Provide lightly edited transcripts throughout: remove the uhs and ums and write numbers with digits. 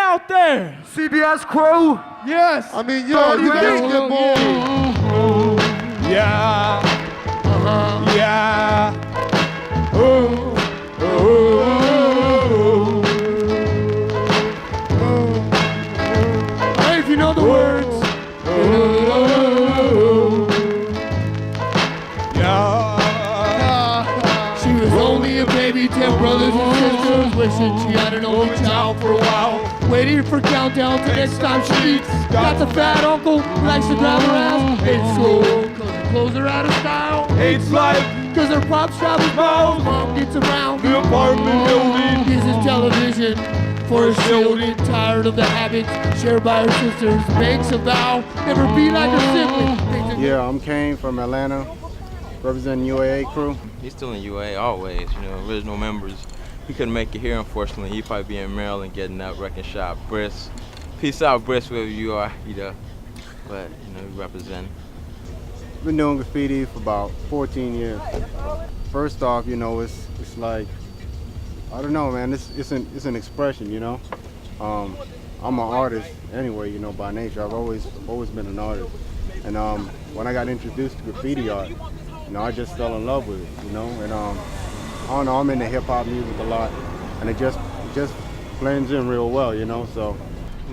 out there. CBS crew. Yes. I mean, yo, you guys get more. Yeah. Yeah. Hey, if you know the words. She was only a baby, 10 brothers and sisters, wishing she had an only child for a while. Waiting for countdown to next time she eats. Got the fat uncle who likes to grab her ass. Hates school, cause her clothes are out of style. Hates life, cause her pops travels miles. Mom gets around the apartment building. Uses television for a shielding. Tired of the habits shared by her sisters. Makes a vow, never be like her sibling. Yeah, I'm Kane from Atlanta, representing UAA crew. He's still in UA always, you know, original members. He couldn't make it here, unfortunately. He'd probably be in Maryland getting that wrecking shop. Briss. Peace out, Briss, wherever you are, you know. But, you know, we represent. Been doing graffiti for about 14 years. First off, you know, it's like, I don't know, man, it's an expression, you know. I'm an artist anyway, you know, by nature. I've always been an artist. And when I got introduced to graffiti art, you know, I just fell in love with it, you know. And I don't know, I'm into hip hop music a lot, and it just blends in real well, you know. So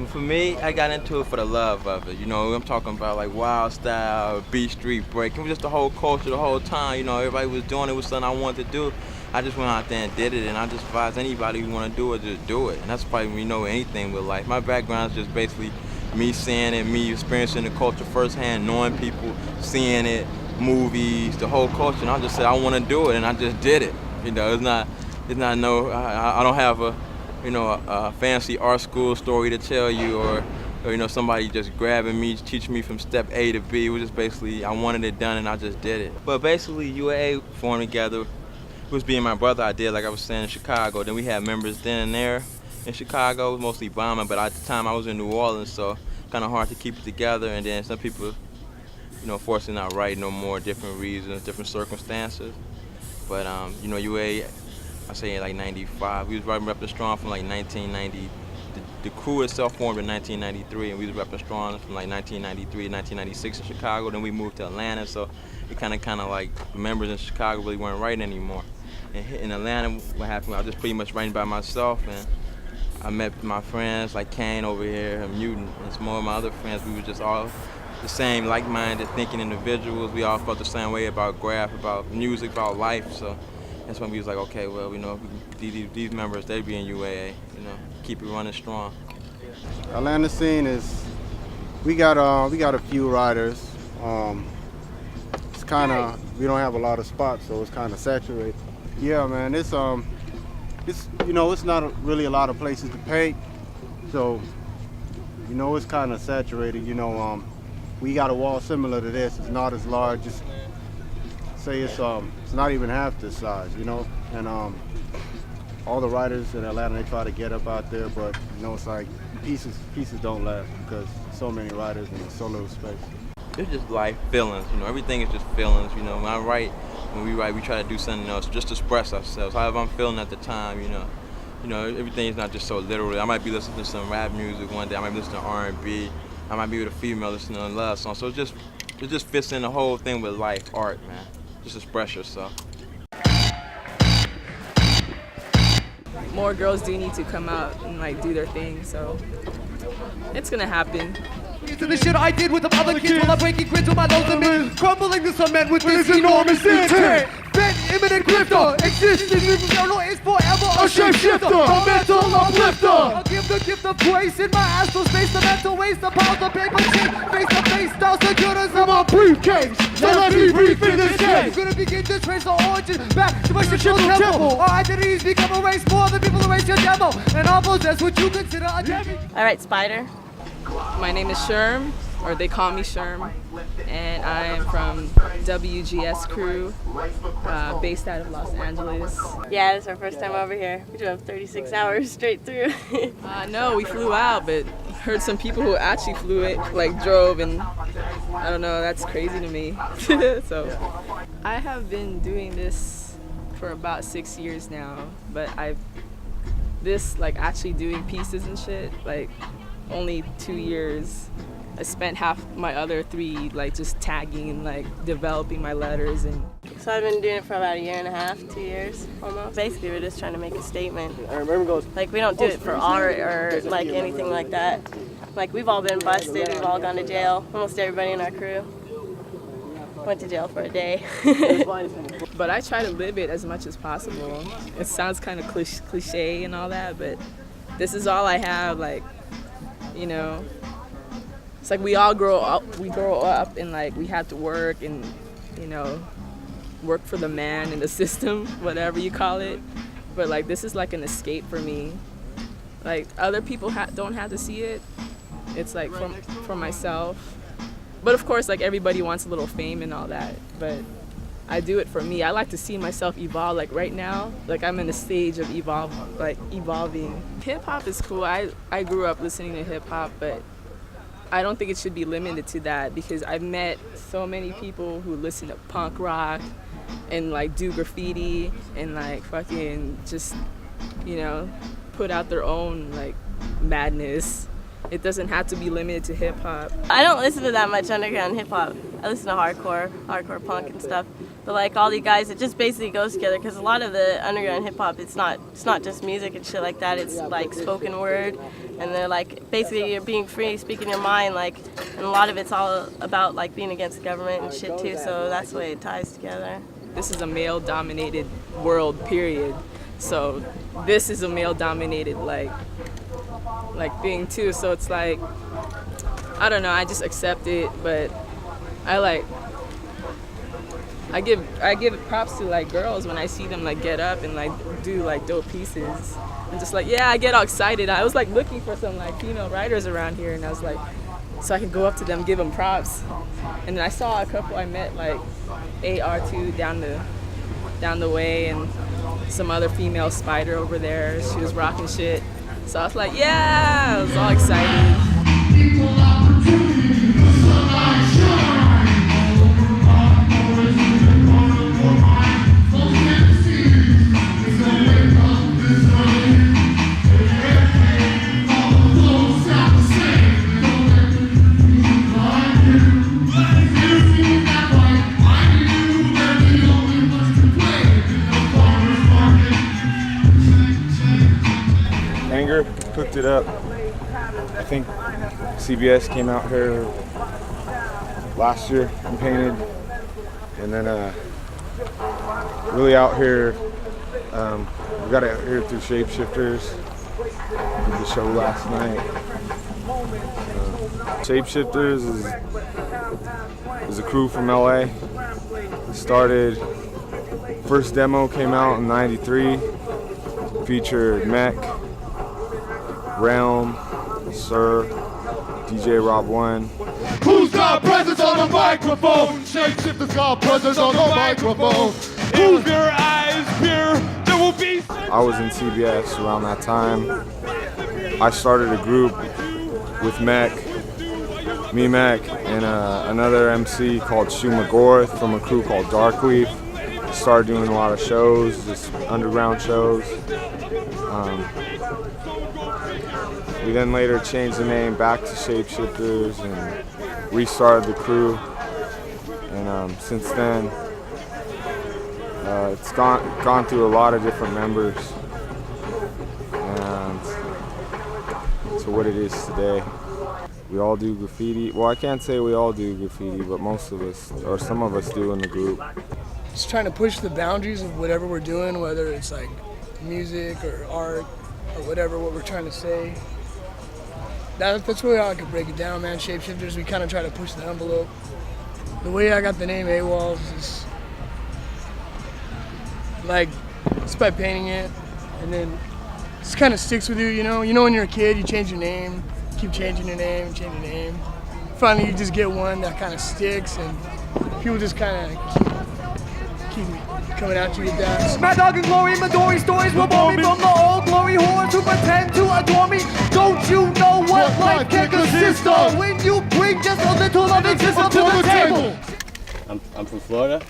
for me, I got into it for the love of it. You know, I'm talking about like wild style, beat street break. It was just the whole culture the whole time. You know, everybody was doing it. It was something I wanted to do. I just went out there and did it, and I just advise anybody who want to do it, just do it. And that's probably when you know anything with life. My background is just basically me seeing it, me experiencing the culture firsthand, knowing people, seeing it, movies, the whole culture. And I just said I want to do it, and I just did it. You know, it's not no. I don't have a fancy art school story to tell you, or you know, somebody just grabbing me, teaching me from step A to B. It was just basically I wanted it done, and I just did it. But basically, UAA formed together. It was being my brother. I did, like I was saying, in Chicago. Then we had members then and there. In Chicago, it was mostly bombing, but at the time I was in New Orleans, so kind of hard to keep it together. And then some people, you know, fortunately not write no more, different reasons, different circumstances. But you know, UA, I say in like '95. We was repping strong from like 1990. The crew itself formed in 1993, and we was repping strong from like 1993 to 1996 in Chicago. Then we moved to Atlanta, so it kind of like the members in Chicago really weren't writing anymore. And in Atlanta, what happened? I was just pretty much writing by myself, and I met my friends like Kane over here, and Mutant, and some more of my other friends. We were just all the same, like-minded, thinking individuals. We all felt the same way about graph, about music, about life. So that's when we was like, okay, well, you know, these members, they be in UAA, you know, keep it running strong. Atlanta scene is, we got a few riders. It's kind of, we don't have a lot of spots, so it's kind of saturated. Yeah, man, it's you know, it's not really a lot of places to paint, so you know, it's kind of saturated. You know, we got a wall similar to this. It's not as large. Just say it's not even half this size. You know, and all the riders in Atlanta, they try to get up out there, but you know, it's like pieces don't last because so many riders in so little space. It's just life, feelings, you know, everything is just feelings, you know. When we write, we try to do something else, just to express ourselves, however I'm feeling at the time, you know. You know, everything is not just so literal. I might be listening to some rap music one day, I might be listening to R&B, I might be with a female listening to a love song, so it just fits in the whole thing with life, art, man. Just express yourself. More girls do need to come out and like do their thing, so it's gonna happen. To the shit I did with the other kids while I'm breaking grids with my nose and men, crumbling the cement with this enormous intent. Bent, imminent grifter, existence eternal is forever a shapeshifter, a mental uplifter. I'll give the gift of grace in my astral space, the mental waste, the piles of paper cheap, face to face, styles the goodness of my briefcase. So let me brief in this case. I'm gonna begin to trace our origin back to my shitful temple. Our identities become erased more than people erase your demo, and I'll possess what you consider a demi. All right, Spider. My name is Sherm, or they call me Sherm, and I am from WGS Crew, based out of Los Angeles. Yeah, it's our first time over here. We drove 36 hours straight through. No, we flew out, but heard some people who actually flew it, like drove, and I don't know, that's crazy to me. So I have been doing this for about 6 years now, but I've this, like actually doing pieces and shit, like only 2 years. I spent half my other 3 like just tagging and like developing my letters. And So I've been doing it for about 1.5 years, 2 years almost. Basically, we're just trying to make a statement. I remember goes. Like, we don't do it for art or like anything like that. Like, we've all been busted, we've all gone to jail. Almost everybody in our crew went to jail for a day. but I try to live it as much as possible. It sounds kind of cliche and all that, but this is all I have. Like, you know, it's like we all grow up and like we have to work and, you know, work for the man in the system, whatever you call it. But like this is like an escape for me. Like other people don't have to see it. It's like for myself. But of course, like everybody wants a little fame and all that. But I do it for me. I like to see myself evolve. Like right now, like I'm in a stage of evolving. Hip hop is cool. I grew up listening to hip hop, but I don't think it should be limited to that because I've met so many people who listen to punk rock and like do graffiti and like fucking just, you know, put out their own like madness. It doesn't have to be limited to hip hop. I don't listen to that much underground hip hop. I listen to hardcore punk and stuff. But like all the guys, it just basically goes together because a lot of the underground hip hop, it's not just music and shit like that. It's like spoken word, and they're like basically you're being free, speaking your mind. Like, and a lot of it's all about like being against the government and shit too. So that's the way it ties together. This is a male-dominated world, period. So this is a male-dominated like thing too. So it's like, I don't know, I just accept it, but I give props to like girls when I see them like get up and like do like dope pieces. I'm just like, yeah, I get all excited. I was like looking for some like female writers around here, and I was like, so I could go up to them, give them props. And then I saw a couple I met like AR2 down the way, and some other female spider over there. She was rocking shit. So I was like, yeah, I was all excited. Cooked it up. I think CBS came out here last year and painted, and then really out here, we got out here through Shapeshifters. Did the show last night. Shapeshifters is a crew from LA. We started, first demo came out in '93, featured Mech, Realm, Sir, DJ Rob 1. Who's got presence on the microphone? Shapeshifters got presence on the microphone. Who's their eyes peer? There will be. I was in CBS around that time. I started a group with Mech, and another MC called Shu McGorth from a crew called Darkleaf. Started doing a lot of shows, just underground shows. We then later changed the name back to Shapeshifters and restarted the crew. And since then, it's gone through a lot of different members, and to what it is today. We all do graffiti. Well, I can't say we all do graffiti, but most of us, or some of us, do in the group. Just trying to push the boundaries of whatever we're doing, whether it's like music or art or whatever, what we're trying to say. That's really how I could break it down, man. Shapeshifters, we kind of try to push the envelope. The way I got the name AWOL is like, just by painting it, and then it just kind of sticks with you, you know? You know when you're a kid, you change your name, keep changing your name, change your name. Finally, you just get one that kind of sticks, and people just kind of keep coming at you with that. Mad Dog and Glory, Midori stories will bore me from the old glory whores who pretend to adore me. Don't you know what life can consist of when you bring just a little of existence to the table? I'm from Florida.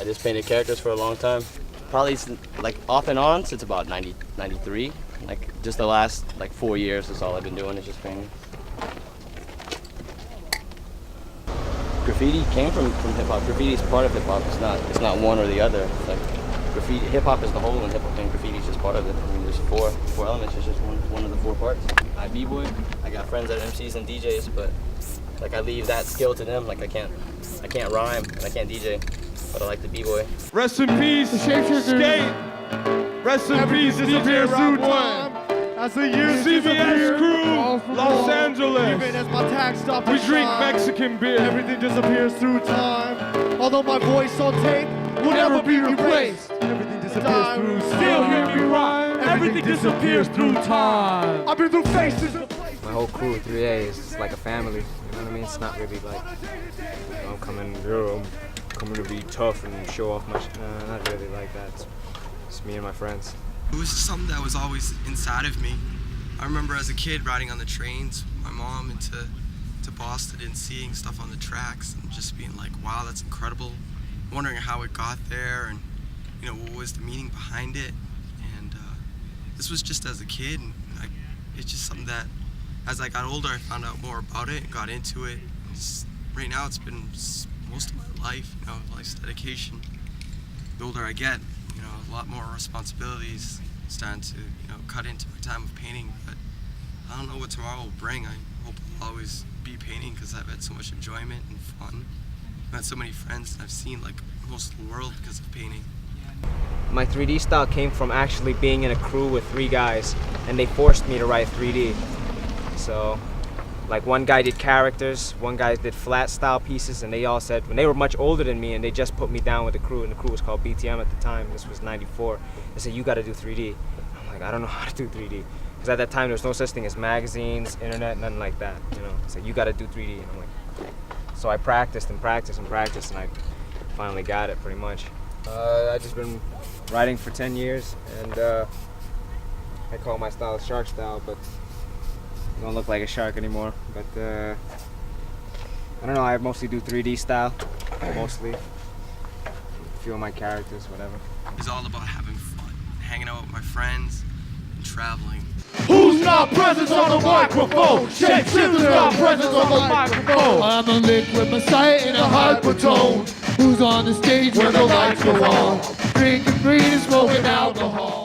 I just painted characters for a long time. Probably like off and on since about 93. Like just the last like 4 years is all I've been doing is just painting. Graffiti came from hip hop. Graffiti is part of hip hop. It's not one or the other. It's like graffiti, hip hop is the whole, and hip hop and graffiti is just part of it. I mean, there's four elements. It's just one of the 4 parts. I b-boy. I got friends that are MCs and DJs, but like I leave that skill to them. Like I can't rhyme and I can't DJ, but I like the b-boy. Rest in peace, Shapeshifters. Skate. Rest in peace, DJ disappears through Rob time. As the years CBS disappear, crew, all from Los all. Angeles. Even as my tax stops We to drink shine, Mexican beer. everything disappears through time. Although my voice on tape will never be replaced. Everything disappears through time. Still hear me rhyme. Everything disappears through time. I've been through faces. My whole crew, 3A, is like a family. You know what I mean? It's not really like, I'm coming to be tough and show off my not really like that. It's me and my friends. It was just something that was always inside of me. I remember as a kid riding on the trains with my mom into Boston and seeing stuff on the tracks and just being like, wow, that's incredible. Wondering how it got there and, you know, what was the meaning behind it. And this was just as a kid, and it's just something that as I got older I found out more about it and got into it. Right now it's been most of my life, you know, life's dedication. The older I get, you know, a lot more responsibilities starting to, you know, cut into my time of painting, but I don't know what tomorrow will bring. I hope I'll always be painting because I've had so much enjoyment and fun. I've had so many friends, and I've seen like most of the world because of painting. My 3D style came from actually being in a crew with 3 guys, and they forced me to write 3D. So, like one guy did characters, one guy did flat style pieces, and they all said, when they were much older than me, and they just put me down with the crew, and the crew was called BTM at the time, this was 94, they said, you gotta do 3D. I'm like, I don't know how to do 3D. Because at that time, there was no such thing as magazines, internet, nothing like that, you know. So you gotta do 3D, and I'm like, so I practiced and practiced and practiced, and I finally got it, pretty much. I've just been writing for 10 years, and I call my style shark style, but I don't look like a shark anymore. But I don't know, I mostly do 3D style, mostly. A few of my characters, whatever. It's all about having fun, hanging out with my friends, and traveling. Who's not present on the microphone? Shapeshifters not present on the microphone. I'm a liquid messiah in a hypertone. Who's on the stage when the lights go on? Drinking green and smoking alcohol.